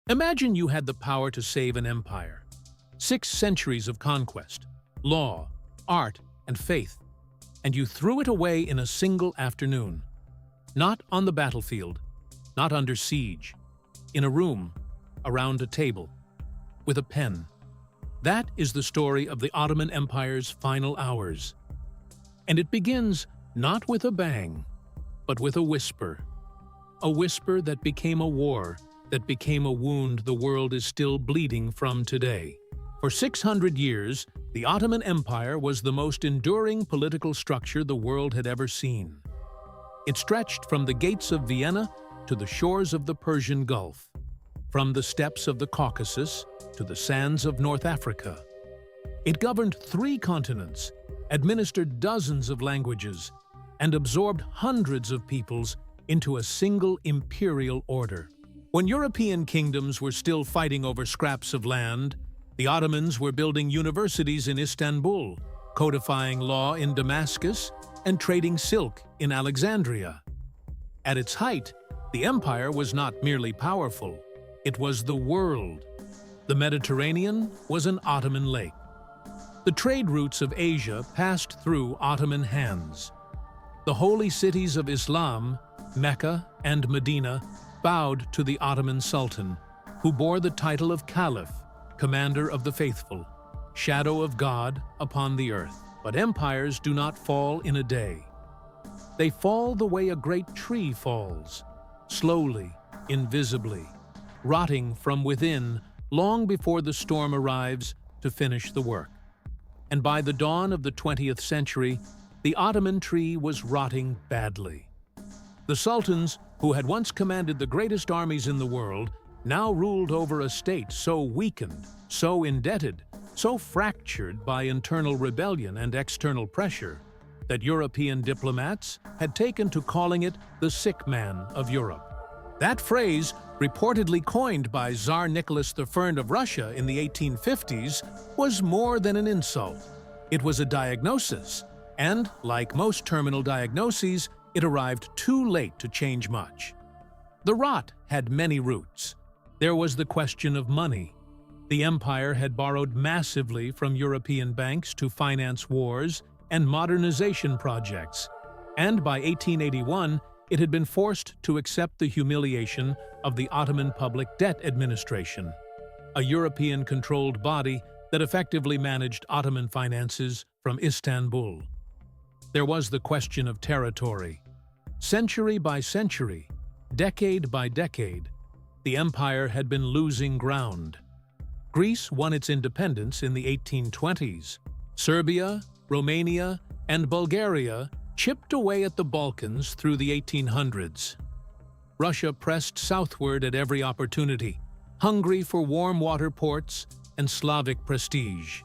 Imagine you had the power to save an empire. 6 centuries of conquest, law, art, and faith, and you threw it away in a single afternoon. Not on the battlefield, not under siege, in a room, around a table, with a pen. That is the story of the Ottoman Empire's final hours. And it begins not with a bang, but with a whisper. A whisper that became a war, that became a wound the world is still bleeding from today. For 600 years, the Ottoman Empire was the most enduring political structure the world had ever seen. It stretched from the gates of Vienna to the shores of the Persian Gulf, from the steppes of the Caucasus to the sands of North Africa. It governed 3 continents, administered dozens of languages, and absorbed hundreds of peoples into a single imperial order. When European kingdoms were still fighting over scraps of land, the Ottomans were building universities in Istanbul, codifying law in Damascus, and trading silk in Alexandria. At its height, the empire was not merely powerful, it was the world. The Mediterranean was an Ottoman lake. The trade routes of Asia passed through Ottoman hands. The holy cities of Islam, Mecca and Medina, bowed to the Ottoman Sultan, who bore the title of Caliph, commander of the faithful, shadow of God upon the earth. But empires do not fall in a day. They fall the way a great tree falls, slowly, invisibly, rotting from within long before the storm arrives to finish the work. And by the dawn of the 20th century, the Ottoman tree was rotting badly. The sultans, who had once commanded the greatest armies in the world, now ruled over a state so weakened, so indebted, so fractured by internal rebellion and external pressure, that European diplomats had taken to calling it the sick man of Europe. That phrase, reportedly coined by Tsar Nicholas I of Russia in the 1850s, was more than an insult. It was a diagnosis, and, like most terminal diagnoses, it arrived too late to change much. The rot had many roots. There was the question of money. The empire had borrowed massively from European banks to finance wars and modernization projects, and by 1881, it had been forced to accept the humiliation of the Ottoman Public Debt Administration, a European-controlled body that effectively managed Ottoman finances from Istanbul. There was the question of territory. Century by century, decade by decade, the empire had been losing ground. Greece won its independence in the 1820s. Serbia, Romania, and Bulgaria chipped away at the Balkans through the 1800s. Russia pressed southward at every opportunity, hungry for warm water ports and Slavic prestige.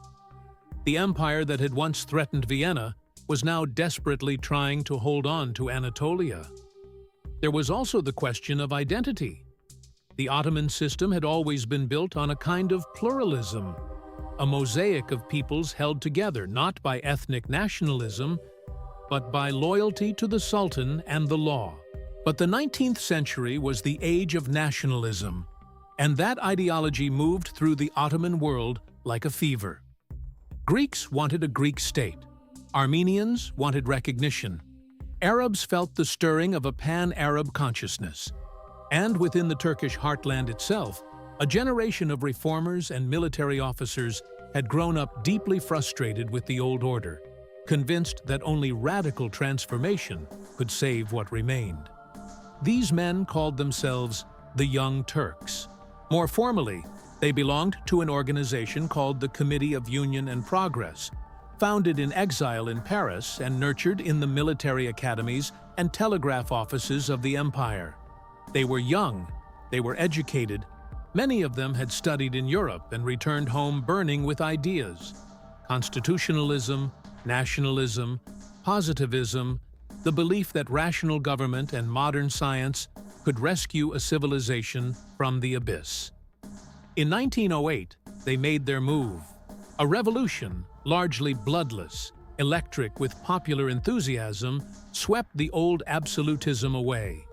The empire that had once threatened Vienna was now desperately trying to hold on to Anatolia. There was also the question of identity. The Ottoman system had always been built on a kind of pluralism, a mosaic of peoples held together not by ethnic nationalism, but by loyalty to the Sultan and the law. But the 19th century was the age of nationalism, and that ideology moved through the Ottoman world like a fever. Greeks wanted a Greek state. Armenians wanted recognition. Arabs felt the stirring of a pan-Arab consciousness. And within the Turkish heartland itself, a generation of reformers and military officers had grown up deeply frustrated with the old order, convinced that only radical transformation could save what remained. These men called themselves the Young Turks. More formally, they belonged to an organization called the Committee of Union and Progress, founded in exile in Paris and nurtured in the military academies and telegraph offices of the empire. They were young, they were educated, many of them had studied in Europe and returned home burning with ideas. Constitutionalism, nationalism, positivism, the belief that rational government and modern science could rescue a civilization from the abyss. In 1908, they made their move. A revolution, largely bloodless, electric with popular enthusiasm, swept the old absolutism away.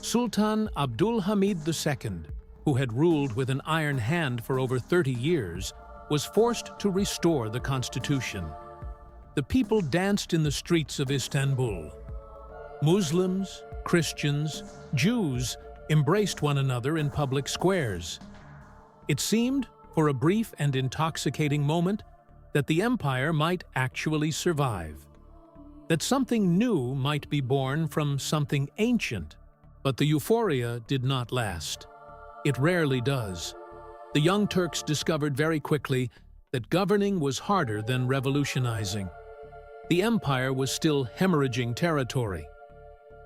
Sultan Abdul Hamid II, who had ruled with an iron hand for over 30 years, was forced to restore the constitution. The people danced in the streets of Istanbul. Muslims, Christians, Jews embraced one another in public squares. It seemed, for a brief and intoxicating moment, that the empire might actually survive, that something new might be born from something ancient. But the euphoria did not last. It rarely does. The Young Turks discovered very quickly that governing was harder than revolutionizing. The empire was still hemorrhaging territory.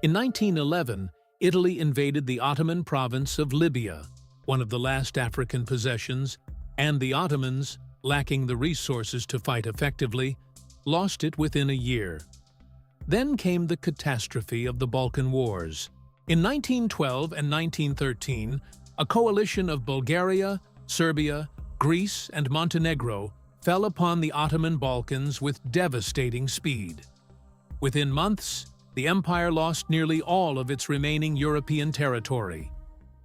In 1911, Italy invaded the Ottoman province of Libya, one of the last African possessions, and the Ottomans, lacking the resources to fight effectively, lost it within a year. Then came the catastrophe of the Balkan Wars. In 1912 and 1913, a coalition of Bulgaria, Serbia, Greece, and Montenegro fell upon the Ottoman Balkans with devastating speed. Within months, the empire lost nearly all of its remaining European territory.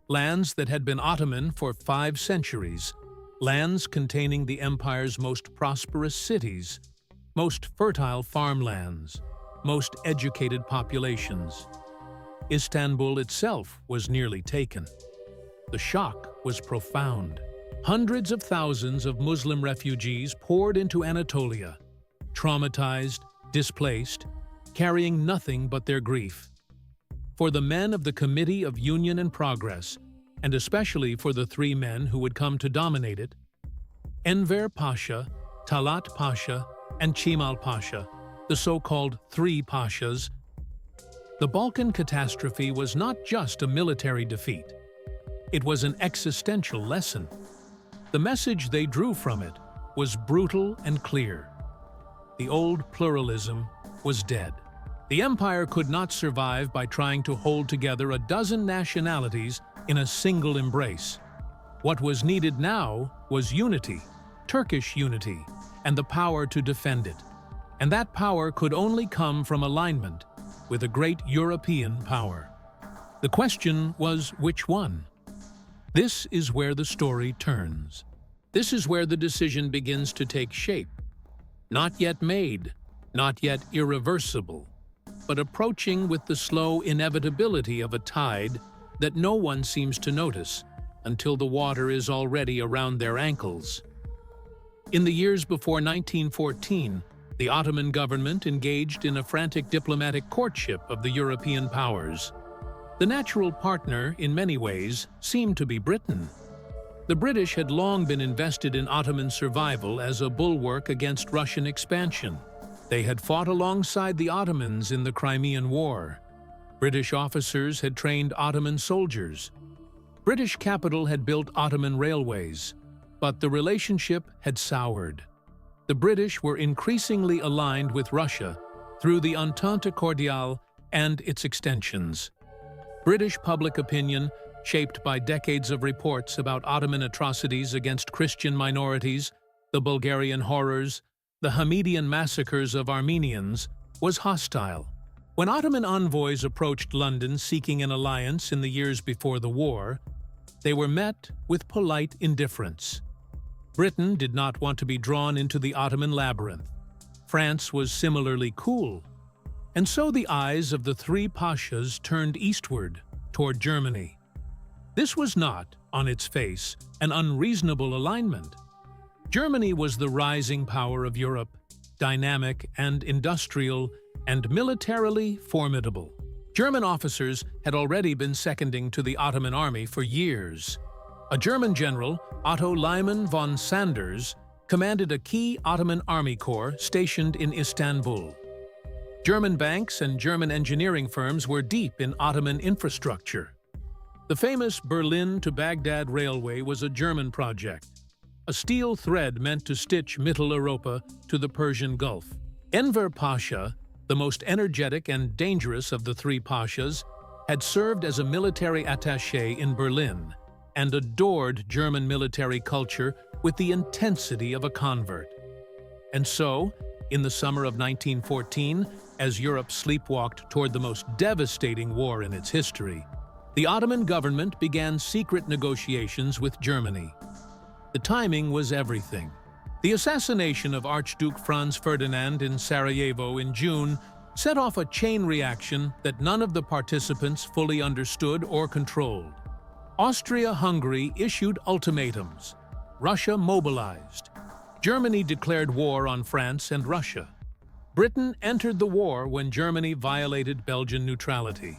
Lands that had been Ottoman for 5 centuries, lands containing the empire's most prosperous cities, most fertile farmlands, most educated populations. Istanbul itself was nearly taken. The shock was profound. Hundreds of thousands of Muslim refugees poured into Anatolia, traumatized, displaced, carrying nothing but their grief. For the men of the Committee of Union and Progress, and especially for the 3 men who would come to dominate it, Enver Pasha, Talat Pasha, and Cemal Pasha, the so-called 3 Pashas, the Balkan catastrophe was not just a military defeat. It was an existential lesson. The message they drew from it was brutal and clear. The old pluralism was dead. The empire could not survive by trying to hold together a dozen nationalities in a single embrace. What was needed now was unity, Turkish unity, and the power to defend it. And that power could only come from alignment with a great European power. The question was, which one? This is where the story turns. This is where the decision begins to take shape. Not yet made, not yet irreversible, but approaching with the slow inevitability of a tide that no one seems to notice until the water is already around their ankles. In the years before 1914, the Ottoman government engaged in a frantic diplomatic courtship of the European powers. The natural partner, in many ways, seemed to be Britain. The British had long been invested in Ottoman survival as a bulwark against Russian expansion. They had fought alongside the Ottomans in the Crimean War. British officers had trained Ottoman soldiers. British capital had built Ottoman railways, but the relationship had soured. The British were increasingly aligned with Russia through the Entente Cordiale and its extensions. British public opinion, shaped by decades of reports about Ottoman atrocities against Christian minorities, the Bulgarian horrors, the Hamidian massacres of Armenians, was hostile. When Ottoman envoys approached London seeking an alliance in the years before the war, they were met with polite indifference. Britain did not want to be drawn into the Ottoman labyrinth. France was similarly cool. And so the eyes of the 3 Pashas turned eastward, toward Germany. This was not, on its face, an unreasonable alignment. Germany was the rising power of Europe, dynamic and industrial and militarily formidable. German officers had already been seconding to the Ottoman army for years. A German general, Otto Liman von Sanders, commanded a key Ottoman army corps stationed in Istanbul. German banks and German engineering firms were deep in Ottoman infrastructure. The famous Berlin to Baghdad Railway was a German project, a steel thread meant to stitch Mittel Europa to the Persian Gulf. Enver Pasha, the most energetic and dangerous of the 3 Pashas, had served as a military attaché in Berlin and adored German military culture with the intensity of a convert. And so, in the summer of 1914, as Europe sleepwalked toward the most devastating war in its history, The Ottoman government began secret negotiations with Germany. The timing was everything. The assassination of Archduke Franz Ferdinand in Sarajevo in June set off a chain reaction that none of the participants fully understood or controlled. Austria-Hungary issued ultimatums. Russia mobilized. Germany declared war on France and Russia. Britain entered the war when Germany violated Belgian neutrality.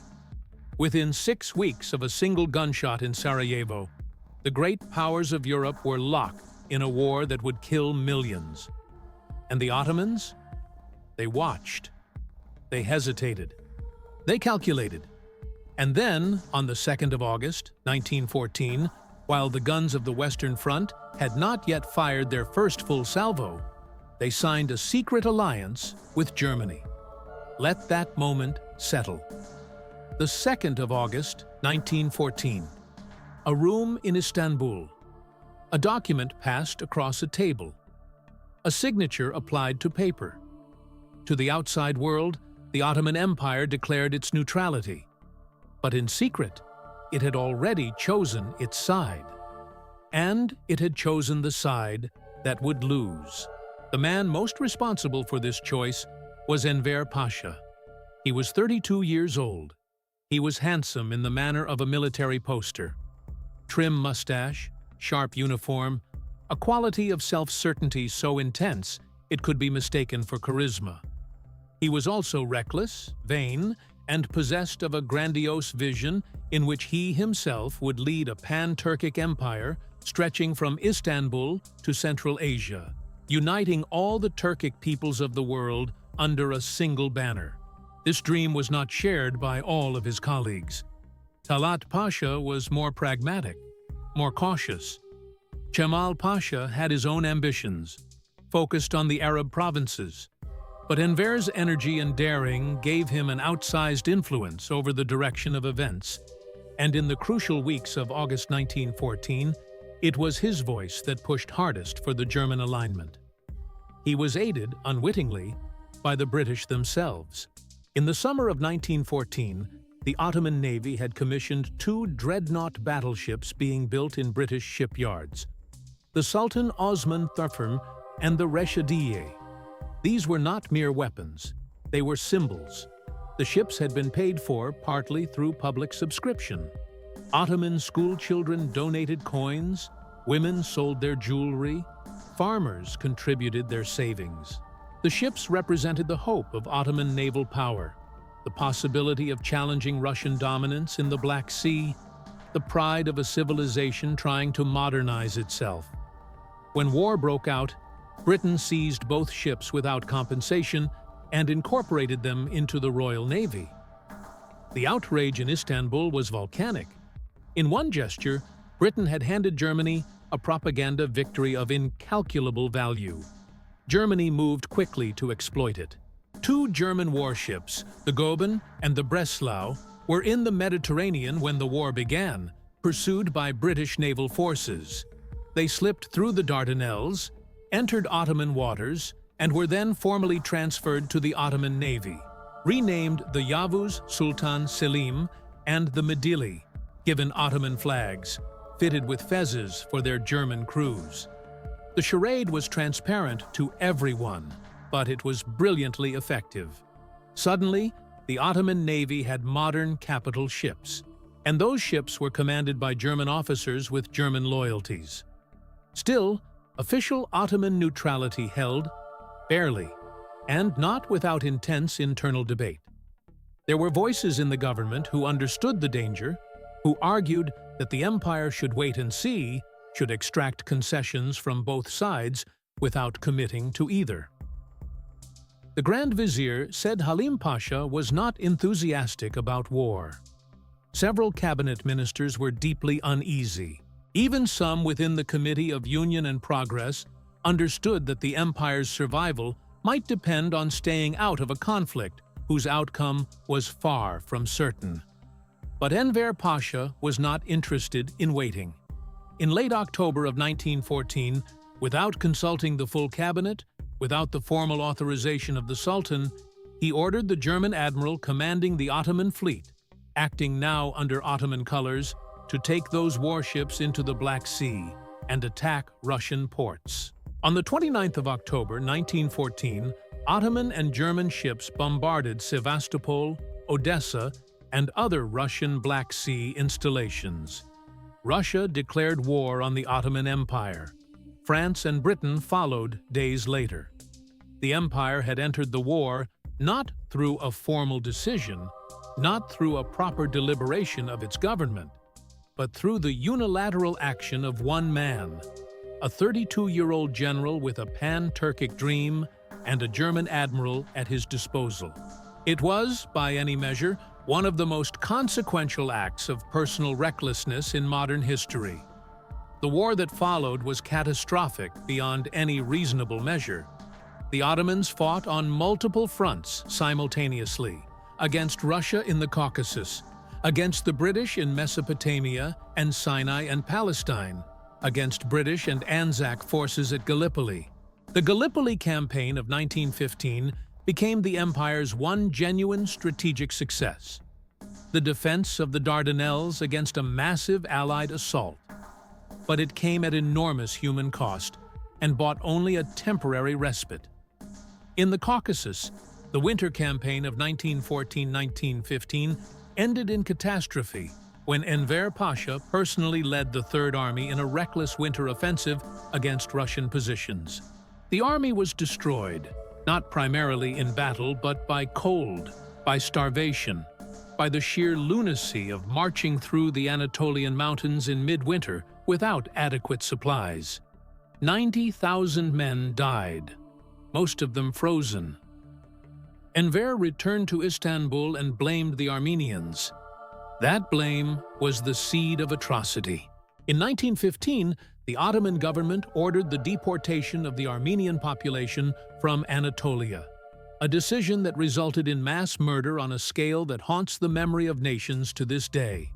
Within 6 weeks of a single gunshot in Sarajevo, the great powers of Europe were locked in a war that would kill millions. And the Ottomans? They watched. They hesitated. They calculated. And then, on the 2nd of August, 1914, while the guns of the Western Front had not yet fired their first full salvo, they signed a secret alliance with Germany. Let that moment settle. The 2nd of August, 1914. A room in Istanbul. A document passed across a table. A signature applied to paper. To the outside world, the Ottoman Empire declared its neutrality. But in secret, it had already chosen its side. And it had chosen the side that would lose. The man most responsible for this choice was Enver Pasha. He was 32 years old. He was handsome in the manner of a military poster. Trim mustache, sharp uniform, a quality of self-certainty so intense it could be mistaken for charisma. He was also reckless, vain, and possessed of a grandiose vision in which he himself would lead a pan-Turkic empire stretching from Istanbul to Central Asia, uniting all the Turkic peoples of the world under a single banner. This dream was not shared by all of his colleagues. Talat Pasha was more pragmatic, more cautious. Cemal Pasha had his own ambitions, focused on the Arab provinces. But Enver's energy and daring gave him an outsized influence over the direction of events, and in the crucial weeks of August 1914, it was his voice that pushed hardest for the German alignment. He was aided, unwittingly, by the British themselves. In the summer of 1914, the Ottoman Navy had commissioned 2 dreadnought battleships being built in British shipyards, the Sultan Osman Thurfirm and the Reshadiye. These were not mere weapons, they were symbols. The ships had been paid for partly through public subscription. Ottoman school children donated coins, women sold their jewelry, farmers contributed their savings. The ships represented the hope of Ottoman naval power, the possibility of challenging Russian dominance in the Black Sea, the pride of a civilization trying to modernize itself. When war broke out, Britain seized both ships without compensation and incorporated them into the Royal Navy. The outrage in Istanbul was volcanic. In one gesture, Britain had handed Germany a propaganda victory of incalculable value. Germany moved quickly to exploit it. 2 German warships, the Goeben and the Breslau, were in the Mediterranean when the war began, pursued by British naval forces. They slipped through the Dardanelles, entered Ottoman waters, and were then formally transferred to the Ottoman Navy, renamed the Yavuz Sultan Selim and the Midilli, given Ottoman flags, fitted with fezzes for their German crews. The charade was transparent to everyone, but it was brilliantly effective. Suddenly, the Ottoman Navy had modern capital ships, and those ships were commanded by German officers with German loyalties. Still, official Ottoman neutrality held, barely, and not without intense internal debate. There were voices in the government who understood the danger, who argued that the empire should wait and see, should extract concessions from both sides without committing to either. The Grand Vizier said Halim Pasha was not enthusiastic about war. Several cabinet ministers were deeply uneasy. Even some within the Committee of Union and Progress understood that the empire's survival might depend on staying out of a conflict whose outcome was far from certain. But Enver Pasha was not interested in waiting. In late October of 1914, without consulting the full cabinet, without the formal authorization of the Sultan, he ordered the German admiral commanding the Ottoman fleet, acting now under Ottoman colors, to take those warships into the Black Sea and attack Russian ports. On the 29th of October, 1914, Ottoman and German ships bombarded Sevastopol, Odessa, and other Russian Black Sea installations. Russia declared war on the Ottoman Empire. France and Britain followed days later. The empire had entered the war not through a formal decision, not through a proper deliberation of its government, but through the unilateral action of one man, a 32-year-old general with a pan-Turkic dream and a German admiral at his disposal. It was, by any measure, one of the most consequential acts of personal recklessness in modern history. The war that followed was catastrophic beyond any reasonable measure. The Ottomans fought on multiple fronts simultaneously, against Russia in the Caucasus, against the British in Mesopotamia and Sinai and Palestine, against British and Anzac forces at Gallipoli. The Gallipoli campaign of 1915 became the empire's one genuine strategic success: the defense of the Dardanelles against a massive Allied assault. But it came at enormous human cost and bought only a temporary respite. In the Caucasus, the winter campaign of 1914-1915 ended in catastrophe when Enver Pasha personally led the Third Army in a reckless winter offensive against Russian positions. The army was destroyed, not primarily in battle, but by cold, by starvation, by the sheer lunacy of marching through the Anatolian mountains in midwinter without adequate supplies. 90,000 men died, most of them frozen. Enver returned to Istanbul and blamed the Armenians. That blame was the seed of atrocity. In 1915, the Ottoman government ordered the deportation of the Armenian population from Anatolia, a decision that resulted in mass murder on a scale that haunts the memory of nations to this day.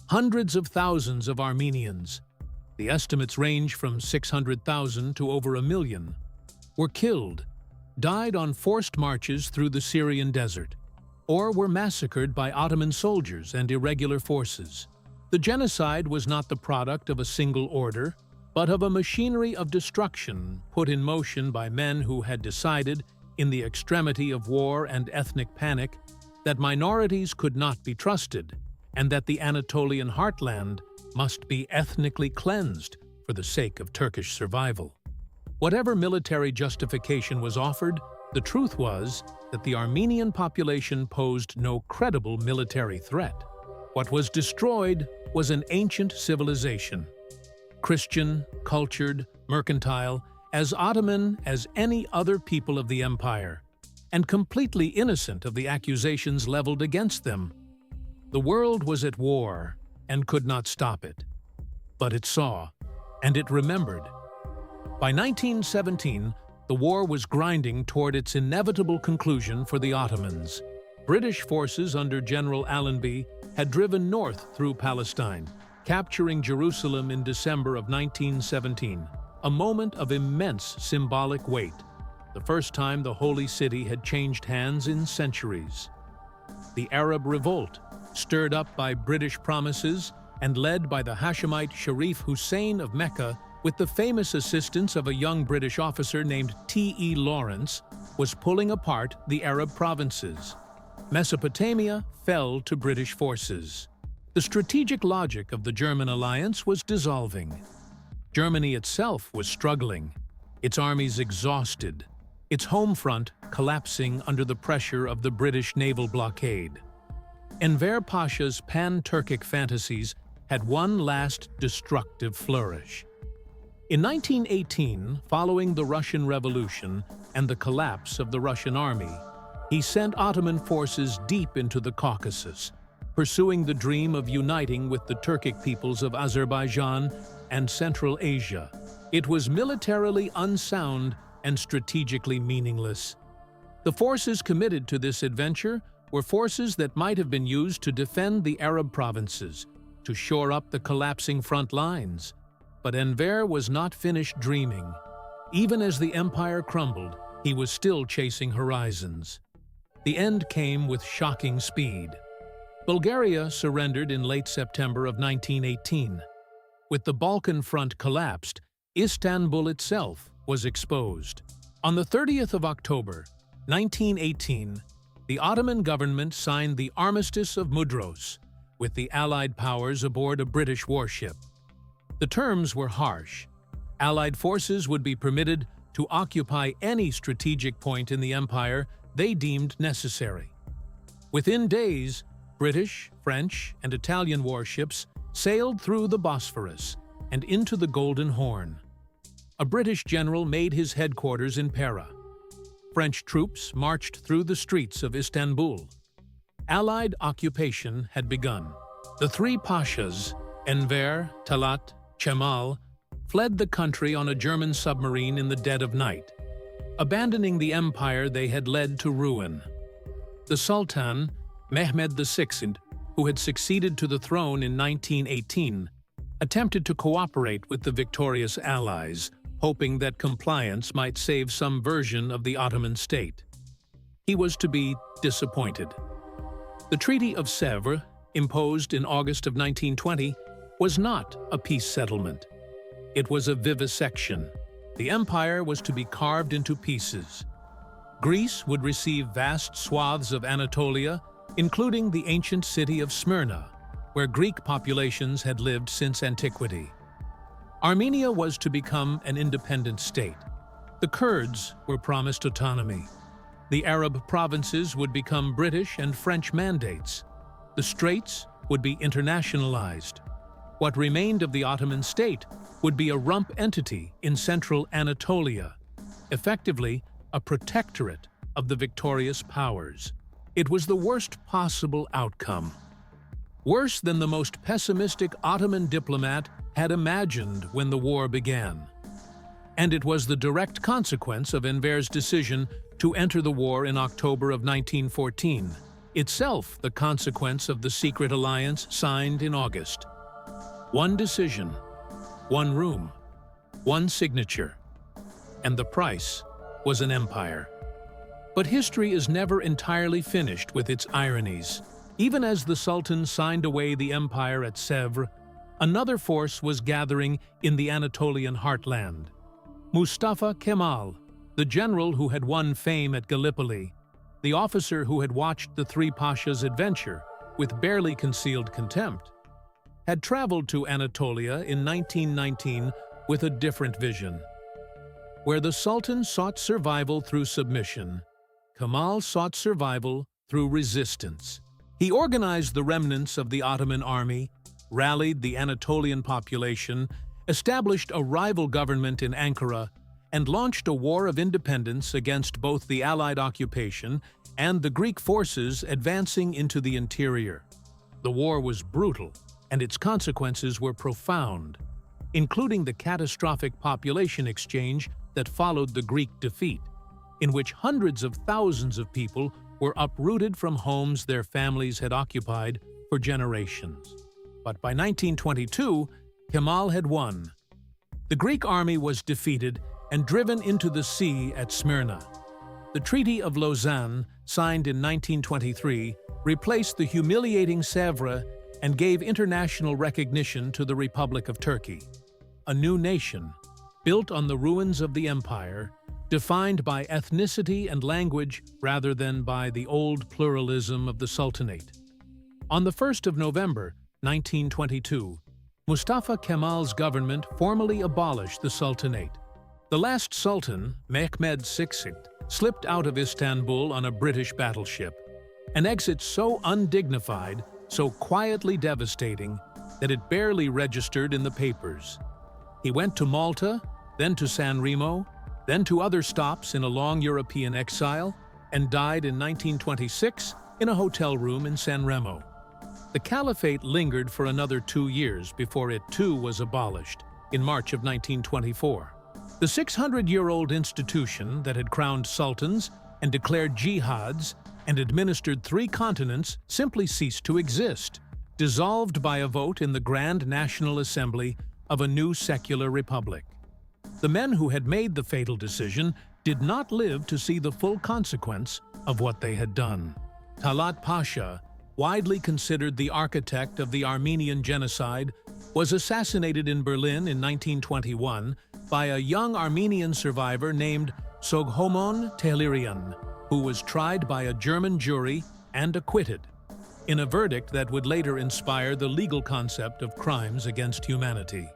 Hundreds of thousands of Armenians, the estimates range from 600,000 to over 1 million, were killed, died on forced marches through the Syrian desert, or were massacred by Ottoman soldiers and irregular forces. The genocide was not the product of a single order, but of a machinery of destruction put in motion by men who had decided, in the extremity of war and ethnic panic, that minorities could not be trusted, and that the Anatolian heartland must be ethnically cleansed for the sake of Turkish survival. Whatever military justification was offered, the truth was that the Armenian population posed no credible military threat. What was destroyed was an ancient civilization, Christian, cultured, mercantile, as Ottoman as any other people of the empire, and completely innocent of the accusations leveled against them. The world was at war and could not stop it. But it saw, and it remembered. By 1917, the war was grinding toward its inevitable conclusion for the Ottomans. British forces under General Allenby had driven north through Palestine, capturing Jerusalem in December of 1917, a moment of immense symbolic weight, the first time the Holy City had changed hands in centuries. The Arab Revolt, stirred up by British promises and led by the Hashemite Sharif Hussein of Mecca, with the famous assistance of a young British officer named T.E. Lawrence, was pulling apart the Arab provinces. Mesopotamia fell to British forces. The strategic logic of the German alliance was dissolving. Germany itself was struggling, its armies exhausted, its home front collapsing under the pressure of the British naval blockade. Enver Pasha's pan-Turkic fantasies had one last destructive flourish. In 1918, following the Russian Revolution and the collapse of the Russian army, he sent Ottoman forces deep into the Caucasus, pursuing the dream of uniting with the Turkic peoples of Azerbaijan and Central Asia. It was militarily unsound and strategically meaningless. The forces committed to this adventure were forces that might have been used to defend the Arab provinces, to shore up the collapsing front lines. But Enver was not finished dreaming. Even as the empire crumbled, he was still chasing horizons. The end came with shocking speed. Bulgaria surrendered in late September of 1918. With the Balkan front collapsed, Istanbul itself was exposed. On the 30th of October, 1918, the Ottoman government signed the Armistice of Mudros with the Allied powers aboard a British warship. The terms were harsh. Allied forces would be permitted to occupy any strategic point in the empire they deemed necessary. Within days, British, French, and Italian warships sailed through the Bosphorus and into the Golden Horn. A British general made his headquarters in Pera. French troops marched through the streets of Istanbul. Allied occupation had begun. The three pashas, Enver, Talat, Cemal, fled the country on a German submarine in the dead of night, abandoning the empire they had led to ruin. The Sultan, Mehmed VI, who had succeeded to the throne in 1918, attempted to cooperate with the victorious Allies, hoping that compliance might save some version of the Ottoman state. He was to be disappointed. The Treaty of Sèvres, imposed in August of 1920, was not a peace settlement. It was a vivisection. The empire was to be carved into pieces. Greece would receive vast swaths of Anatolia, including the ancient city of Smyrna, where Greek populations had lived since antiquity. Armenia was to become an independent state. The Kurds were promised autonomy. The Arab provinces would become British and French mandates. The Straits would be internationalized. What remained of the Ottoman state would be a rump entity in central Anatolia, effectively a protectorate of the victorious powers. It was the worst possible outcome. Worse than the most pessimistic Ottoman diplomat had imagined when the war began. And it was the direct consequence of Enver's decision to enter the war in October of 1914, itself the consequence of the secret alliance signed in August. One decision, one room, one signature, and the price was an empire. But history is never entirely finished with its ironies. Even as the Sultan signed away the empire at Sèvres, another force was gathering in the Anatolian heartland. Mustafa Kemal, the general who had won fame at Gallipoli, the officer who had watched the three pashas' adventure with barely concealed contempt, had traveled to Anatolia in 1919 with a different vision. Where the Sultan sought survival through submission, Kemal sought survival through resistance. He organized the remnants of the Ottoman army, rallied the Anatolian population, established a rival government in Ankara, and launched a war of independence against both the Allied occupation and the Greek forces advancing into the interior. The war was brutal, and its consequences were profound, including the catastrophic population exchange that followed the Greek defeat, in which hundreds of thousands of people were uprooted from homes their families had occupied for generations. But by 1922, Kemal had won. The Greek army was defeated and driven into the sea at Smyrna. The Treaty of Lausanne, signed in 1923, replaced the humiliating Sèvres and gave international recognition to the Republic of Turkey, a new nation built on the ruins of the empire, defined by ethnicity and language rather than by the old pluralism of the Sultanate. On the 1st of November, 1922, Mustafa Kemal's government formally abolished the Sultanate. The last Sultan, Mehmed VI, slipped out of Istanbul on a British battleship, an exit so undignified, so quietly devastating, that it barely registered in the papers. He went to Malta, then to San Remo, then to other stops in a long European exile, and died in 1926 in a hotel room in San Remo. The caliphate lingered for another 2 years before it too was abolished, in March of 1924. The 600-year-old institution that had crowned sultans and declared jihads and administered 3 continents simply ceased to exist, dissolved by a vote in the Grand National Assembly of a new secular republic. The men who had made the fatal decision did not live to see the full consequence of what they had done. Talat Pasha, widely considered the architect of the Armenian genocide, was assassinated in Berlin in 1921 by a young Armenian survivor named Soghomon Tehlirian, who was tried by a German jury and acquitted, in a verdict that would later inspire the legal concept of crimes against humanity.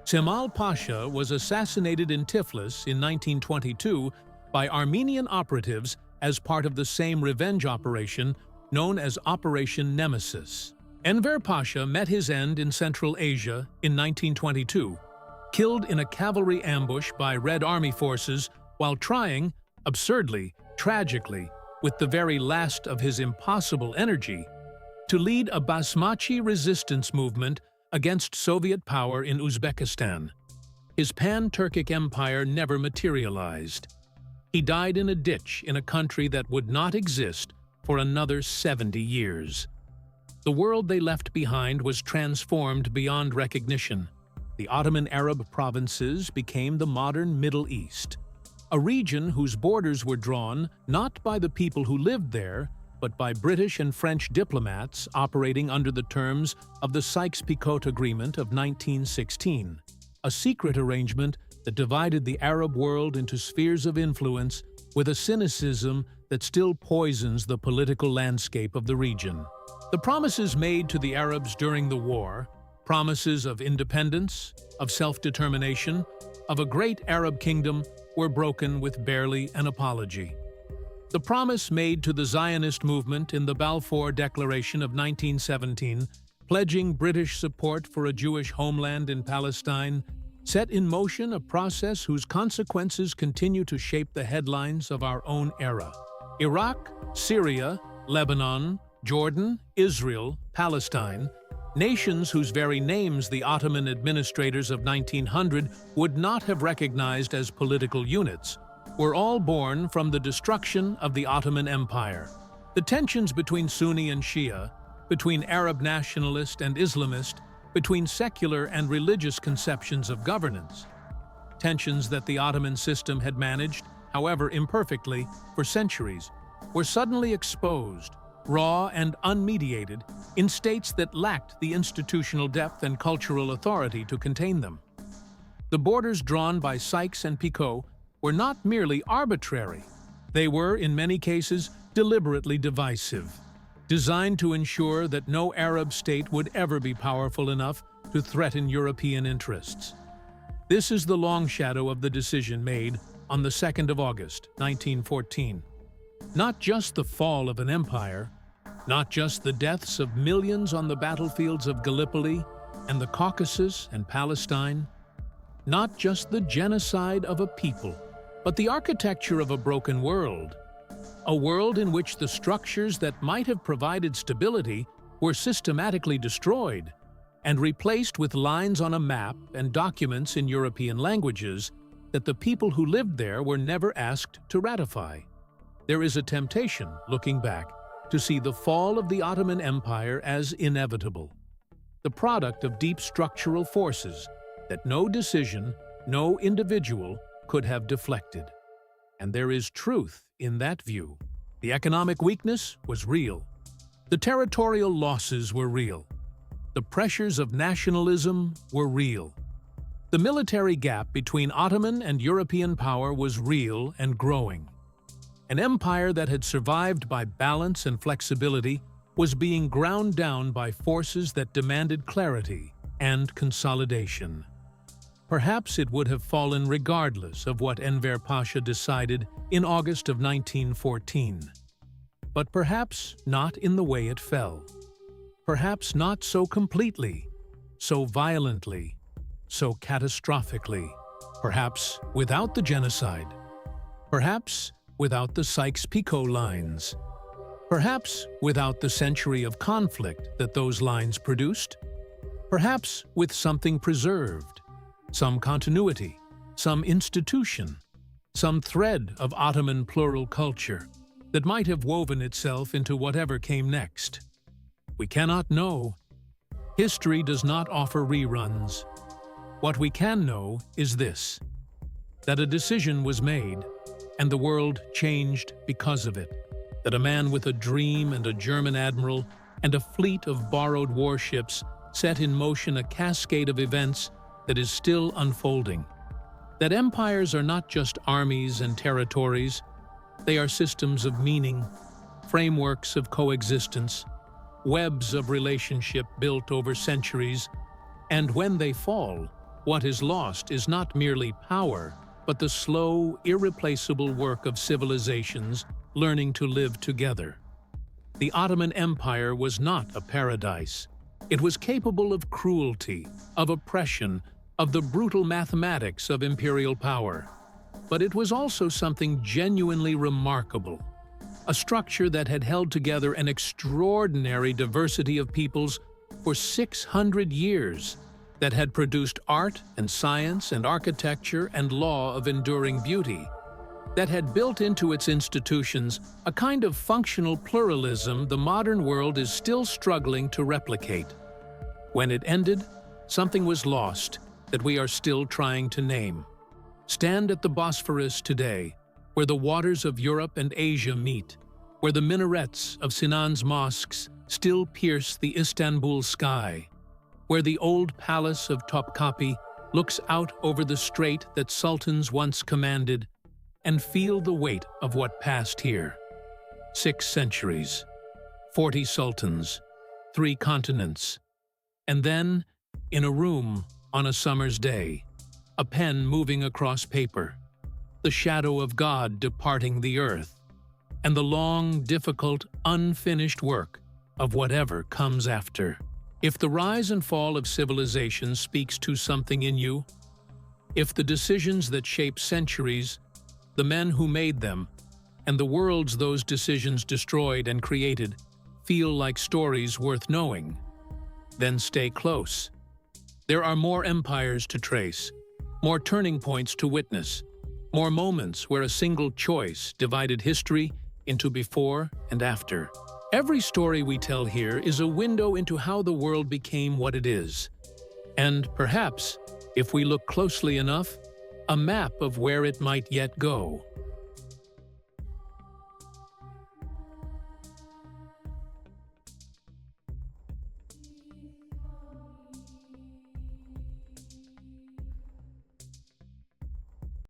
Cemal Pasha was assassinated in Tiflis in 1922 by Armenian operatives as part of the same revenge operation known as Operation Nemesis. Enver Pasha met his end in Central Asia in 1922, killed in a cavalry ambush by Red Army forces while trying, absurdly, tragically, with the very last of his impossible energy, to lead a Basmachi resistance movement against Soviet power in Uzbekistan. His pan-Turkic empire never materialized. He died in a ditch in a country that would not exist for another 70 years. The world they left behind was transformed beyond recognition. The Ottoman Arab provinces became the modern Middle East, a region whose borders were drawn not by the people who lived there, but by British and French diplomats operating under the terms of the Sykes-Picot Agreement of 1916, a secret arrangement that divided the Arab world into spheres of influence with a cynicism that still poisons the political landscape of the region. The promises made to the Arabs during the war, promises of independence, of self-determination, of a great Arab kingdom, were broken with barely an apology. The promise made to the Zionist movement in the Balfour Declaration of 1917, pledging British support for a Jewish homeland in Palestine, set in motion a process whose consequences continue to shape the headlines of our own era. Iraq, Syria, Lebanon, Jordan, Israel, Palestine, nations whose very names the Ottoman administrators of 1900 would not have recognized as political units, were all born from the destruction of the Ottoman Empire. The tensions between Sunni and Shia, between Arab nationalist and Islamist, between secular and religious conceptions of governance, tensions that the Ottoman system had managed, however imperfectly, for centuries, were suddenly exposed, raw and unmediated, in states that lacked the institutional depth and cultural authority to contain them. The borders drawn by Sykes and Picot were not merely arbitrary. They were, in many cases, deliberately divisive, designed to ensure that no Arab state would ever be powerful enough to threaten European interests. This is the long shadow of the decision made on the 2nd of August, 1914. Not just the fall of an empire, not just the deaths of millions on the battlefields of Gallipoli and the Caucasus and Palestine, not just the genocide of a people, but the architecture of a broken world, a world in which the structures that might have provided stability were systematically destroyed and replaced with lines on a map and documents in European languages that the people who lived there were never asked to ratify. There is a temptation, looking back, to see the fall of the Ottoman Empire as inevitable, the product of deep structural forces that no decision, no individual could have deflected. And there is truth in that view. The economic weakness was real. The territorial losses were real. The pressures of nationalism were real. The military gap between Ottoman and European power was real and growing. An empire that had survived by balance and flexibility was being ground down by forces that demanded clarity and consolidation. Perhaps it would have fallen regardless of what Enver Pasha decided in August of 1914. But perhaps not in the way it fell. Perhaps not so completely, so violently, so catastrophically. Perhaps without the genocide. Perhaps without the Sykes-Picot lines. Perhaps without the century of conflict that those lines produced. Perhaps with something preserved, some continuity, some institution, some thread of Ottoman plural culture that might have woven itself into whatever came next. We cannot know. History does not offer reruns. What we can know is this: that a decision was made, and the world changed because of it. That a man with a dream and a German admiral and a fleet of borrowed warships set in motion a cascade of events that is still unfolding. That empires are not just armies and territories, they are systems of meaning, frameworks of coexistence, webs of relationship built over centuries, and when they fall, what is lost is not merely power, but the slow, irreplaceable work of civilizations learning to live together. The Ottoman Empire was not a paradise. It was capable of cruelty, of oppression, of the brutal mathematics of imperial power. But it was also something genuinely remarkable, a structure that had held together an extraordinary diversity of peoples for 600 years, that had produced art and science and architecture and law of enduring beauty, that had built into its institutions a kind of functional pluralism the modern world is still struggling to replicate. When it ended, something was lost that we are still trying to name. Stand at the Bosphorus today, where the waters of Europe and Asia meet, where the minarets of Sinan's mosques still pierce the Istanbul sky, where the old palace of Topkapi looks out over the strait that sultans once commanded, and feel the weight of what passed here. 6 centuries, 40 sultans, 3 continents, and then, in a room on a summer's day, a pen moving across paper, the shadow of God departing the earth, and the long, difficult, unfinished work of whatever comes after. If the rise and fall of civilization speaks to something in you, if the decisions that shape centuries, the men who made them, and the worlds those decisions destroyed and created feel like stories worth knowing, then stay close. There are more empires to trace, more turning points to witness, more moments where a single choice divided history into before and after. Every story we tell here is a window into how the world became what it is. And perhaps, if we look closely enough, a map of where it might yet go.